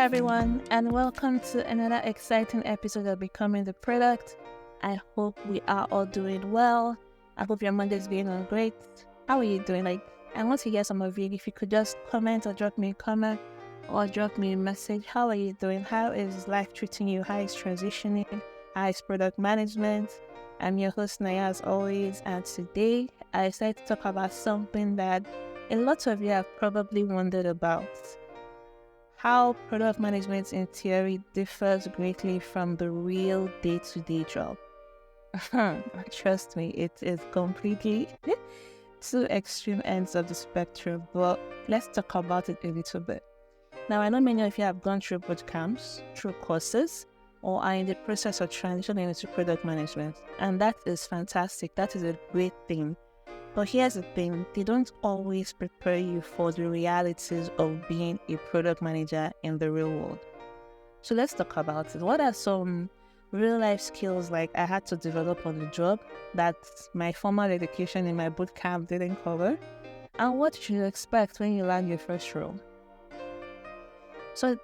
everyone, and welcome to another exciting episode of Becoming the Product. I hope we are all doing well. I hope your Monday's going on great. How are you doing? I want to hear some of you. If you could just comment or drop me a comment or drop me a message. How are you doing? How is life treating you? How is transitioning? How is product management? I'm your host, Naya, as always, and today I decided to talk about something that a lot of you have probably wondered about. How product management in theory differs greatly from the real day-to-day job. Trust me, it is completely two extreme ends of the spectrum, but let's talk about it a little bit. Now, I know many of you have gone through bootcamps, through courses, or are in the process of transitioning into product management, and that is fantastic. That is a great thing. But here's the thing, they don't always prepare you for the realities of being a product manager in the real world. So let's talk about it. What are some real life skills I had to develop on the job that my formal education in my bootcamp didn't cover? And what should you expect when you land your first role? So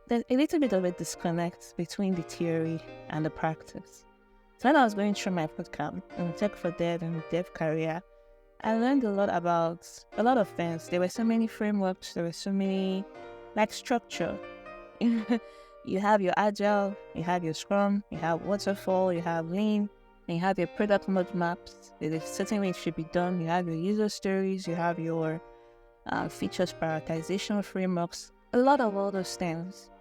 there's a little bit of a disconnect between the theory and the practice. So when I was going through my bootcamp in Tech for Dev and Dev career, I learned a lot about a lot of things. There were so many frameworks, there were so many, structure. You have your Agile, you have your Scrum, you have Waterfall, you have Lean, and you have your product roadmaps. There is certain way it should be done. You have your user stories, you have your features prioritization frameworks, a lot of all those things.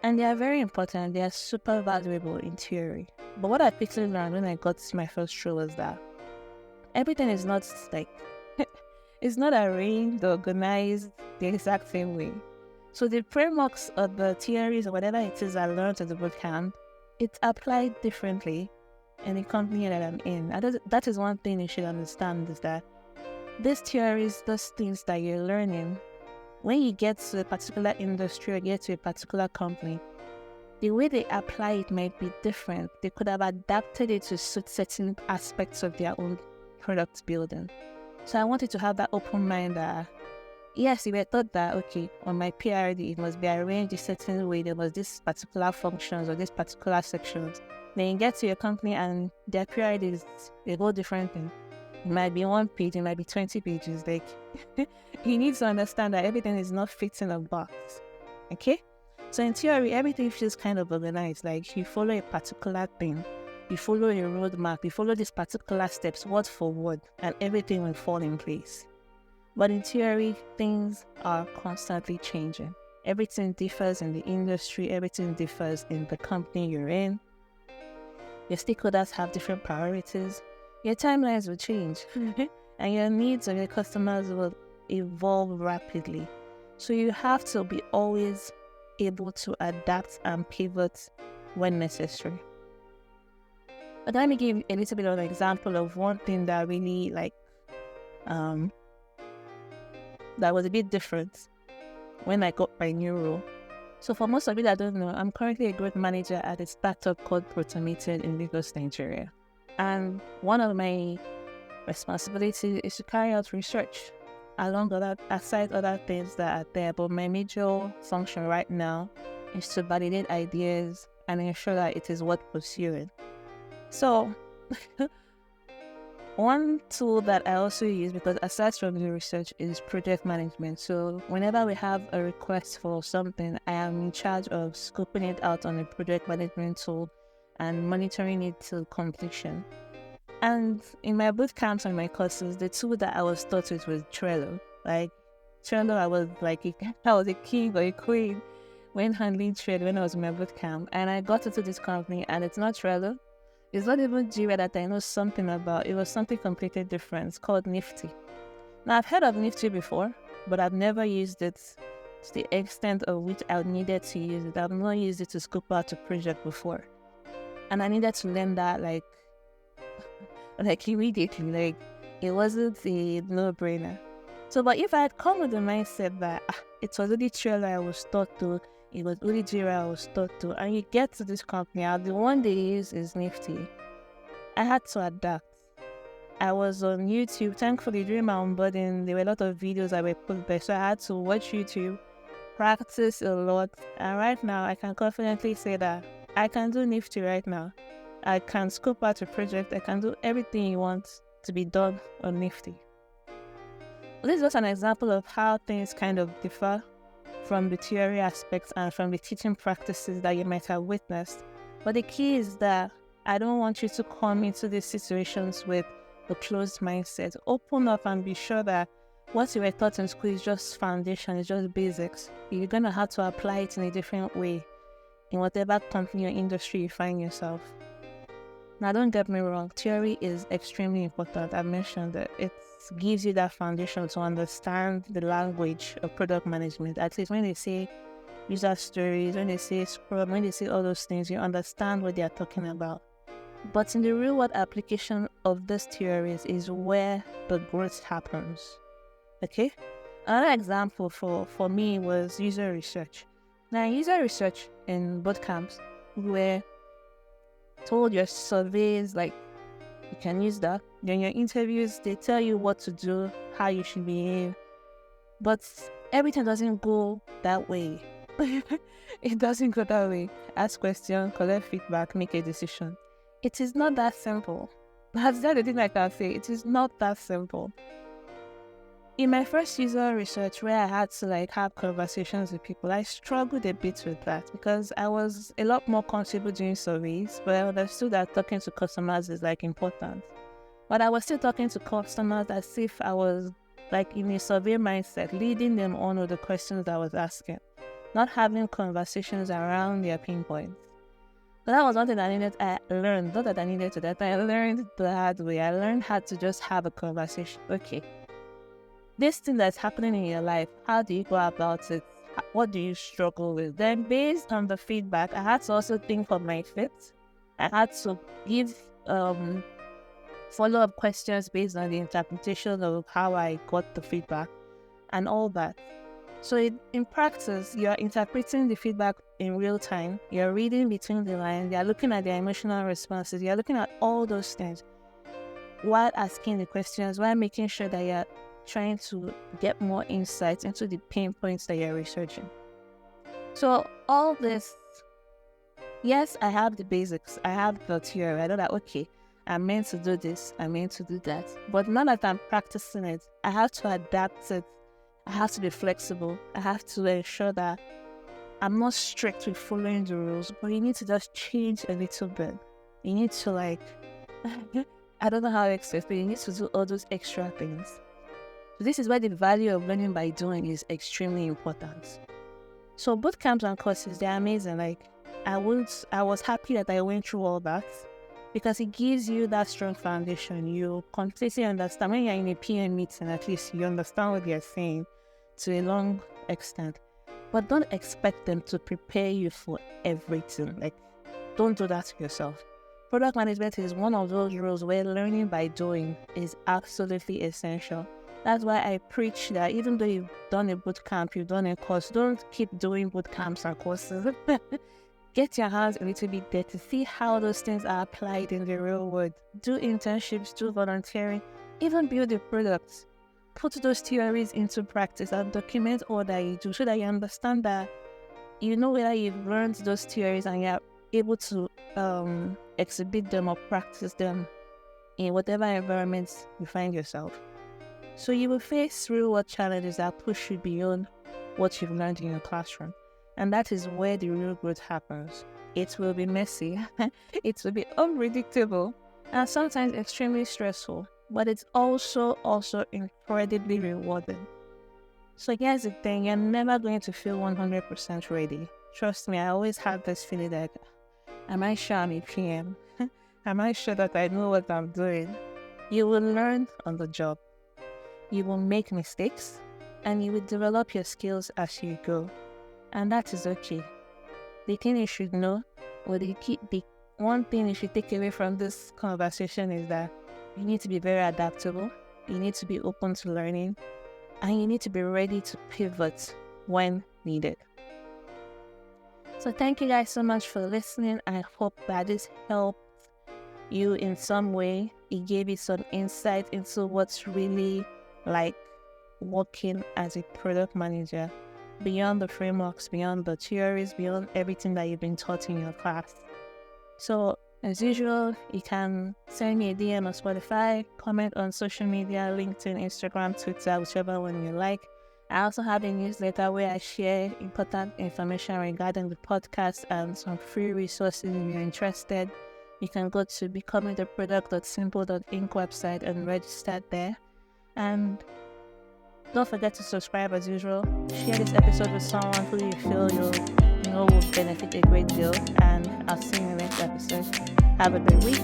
And they are very important. They are super valuable in theory. But what I quickly learned when I got to my first role was that everything is not it's not arranged or organized the exact same way. So the frameworks or the theories or whatever it is I learned at the bootcamp, it's applied differently in the company that I'm in. And that is one thing you should understand, is that these theories, those things that you're learning, when you get to a particular industry or get to a particular company, the way they apply it might be different. They could have adapted it to suit certain aspects of their own product building. So I wanted to have that open mind that, yes, if I thought that, okay, on my PRD, it must be arranged a certain way, there was this particular functions or this particular sections. Then you get to your company and their PRD is a whole different thing. It might be 1 page, it might be 20 pages. You need to understand that everything is not fitting a box. Okay? So in theory, everything feels kind of organized. You follow a particular thing. You follow a roadmap, you follow these particular steps word for word, and everything will fall in place. But in theory, things are constantly changing. Everything differs in the industry, everything differs in the company you're in. Your stakeholders have different priorities. Your timelines will change, and your needs of your customers will evolve rapidly. So you have to be always able to adapt and pivot when necessary. But let me give a little bit of an example of one thing that really that was a bit different when I got my new role. So for most of you that don't know, I'm currently a growth manager at a startup called Protomated in Lagos, Nigeria. And one of my responsibilities is to carry out research aside other things that are there. But my major function right now is to validate ideas and ensure that it is worth pursuing. So, one tool that I also use, because aside from the research, is project management. So whenever we have a request for something, I am in charge of scoping it out on a project management tool and monitoring it till completion. And in my bootcamps and my courses, the tool that I was taught with was Trello. Trello, I was a king or a queen when handling Trello when I was in my bootcamp. And I got into this company, and it's not Trello. It's not even Jira that I know something about. It was something completely different. It's called Nifty. Now, I've heard of Nifty before, but I've never used it to the extent of which I needed to use it. I've not used it to scope out a project before. And I needed to learn that, immediately. It wasn't a no-brainer. So, but if I had come with the mindset that it was only Trello I was taught to, it was only Jira I was taught to, and you get to this company, the one they use is Nifty, I had to adapt. I was on YouTube. Thankfully, during my onboarding, there were a lot of videos that were put there, so I had to watch YouTube practice a lot. And right now, I can confidently say that I can do Nifty right now. I can scope out a project. I can do everything you want to be done on Nifty. This is just an example of how things kind of differ from the theory aspects and from the teaching practices that you might have witnessed. But the key is that I don't want you to come into these situations with a closed mindset. Open up and be sure that what you were taught in school is just foundation, it's just basics. You're going to have to apply it in a different way in whatever company or industry you find yourself. Now, don't get me wrong, theory is extremely important. I mentioned that it gives you that foundation to understand the language of product management. At least when they say user stories, when they say Scrum, when they say all those things, you understand what they are talking about. But in the real world application of these theories is where the growth happens. Okay? Another example for me was user research. Now, user research in bootcamps, where told your surveys, like, you can use that. Then your interviews, they tell you what to do, how you should behave. But everything doesn't go that way. It doesn't go that way. Ask questions, collect feedback, make a decision. It is not that simple. That's the thing I can say. It is not that simple. In my first user research, where I had to have conversations with people, I struggled a bit with that because I was a lot more comfortable doing surveys, but I understood that talking to customers is important. But I was still talking to customers as if I was in a survey mindset, leading them on with the questions I was asking, not having conversations around their pain points. So that was one thing I learned, not that I needed to, that I learned the hard way. I learned how to just have a conversation. Okay, this thing that's happening in your life, how do you go about it? What do you struggle with? Then based on the feedback, I had to also think of my fit. I had to give follow-up questions based on the interpretation of how I got the feedback and all that. So in practice, you're interpreting the feedback in real time. You're reading between the lines. You're looking at their emotional responses. You're looking at all those things while asking the questions, while making sure that you're trying to get more insights into the pain points that you're researching. So all this, yes, I have the basics. I have the theory. I know that, okay, I'm meant to do this, I'm meant to do that. But now that I'm practicing it, I have to adapt it. I have to be flexible. I have to ensure that I'm not strict with following the rules, but you need to just change a little bit. You need to I don't know how to express, but you need to do all those extra things. So this is why the value of learning by doing is extremely important. So bootcamps and courses, they're amazing. I was happy that I went through all that because it gives you that strong foundation. You completely understand. When you're in a PM meeting, at least you understand what they're saying to a long extent. But don't expect them to prepare you for everything. Don't do that to yourself. Product management is one of those roles where learning by doing is absolutely essential. That's why I preach that even though you've done a bootcamp, you've done a course, don't keep doing bootcamps and courses. Get your hands a little bit there to see how those things are applied in the real world. Do internships, do volunteering, even build the products. Put those theories into practice and document all that you do so that you understand that you know whether you've learned those theories and you're able to exhibit them or practice them in whatever environment you find yourself. So you will face real-world challenges that push you beyond what you've learned in your classroom. And that is where the real growth happens. It will be messy, it will be unpredictable, and sometimes extremely stressful, but it's also incredibly rewarding. So here's the thing, you're never going to feel 100% ready. Trust me, I always have this feeling like, am I sure I'm a PM? Am I sure that I know what I'm doing? You will learn on the job. You will make mistakes, and you will develop your skills as you go. And that is okay. The thing you should know, or the one thing you should take away from this conversation is that you need to be very adaptable, you need to be open to learning, and you need to be ready to pivot when needed. So thank you guys so much for listening. I hope that this helped you in some way. It gave you some insight into what's really like working as a product manager beyond the frameworks, beyond the theories, beyond everything that you've been taught in your class. So, as usual, you can send me a DM on Spotify, comment on social media, LinkedIn, Instagram, Twitter, whichever one you like. I also have a newsletter where I share important information regarding the podcast and some free resources if you're interested. You can go to becomingtheproduct.simple.inc website and register there. And don't forget to subscribe as usual. Share this episode with someone who you feel will benefit a great deal. And I'll see you in the next episode. Have a great week.